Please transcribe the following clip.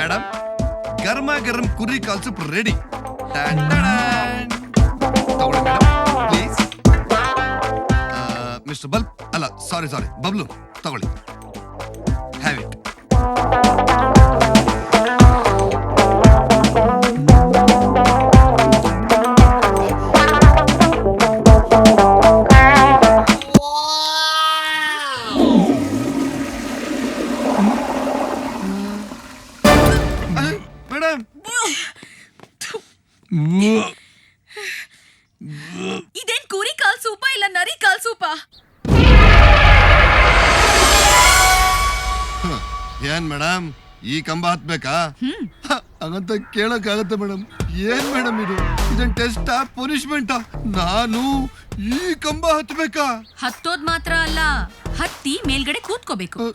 Madam ಗರ್ಮ ಗರಂ ಕುರಿ ಕಾಲ್ soup ready. ತಗೊಳ್ಳಿ madam please. Mister bulb ಅಲ್ಲ ಸಾರಿ ಬಬ್ಲು ತಗೊಳ್ಳಿ. Have it. ಮೇಡಮ್ ಇದೇನ್ ಕುರಿ ಕಾಲ್ ಸೂಪ ಇಲ್ಲ ನರಿ ಕಾಲ್ ಸೂಪ? ಏನ್ ಮೇಡಮ್ ಈ ಕಂಬ ಹತ್ಬೇಕಾ? ಹಂಗಂತ ಕೇಳಕ್ಕಾಗತ್ತೆ ಮೇಡಮ್? ಏನ್ ಮೇಡಮ್ ಇದನ್ ಟೆಸ್ಟ್ ಪನಿಷ್ಮೆಂಟ್? ನಾನು ಈ ಕಂಬ ಹತ್ಬೇಕಾ? ಹತ್ತೋದ್ ಮಾತ್ರ ಅಲ್ಲ, ಹತ್ತಿ ಮೇಲ್ಗಡೆ ಕೂತ್ಕೋಬೇಕು.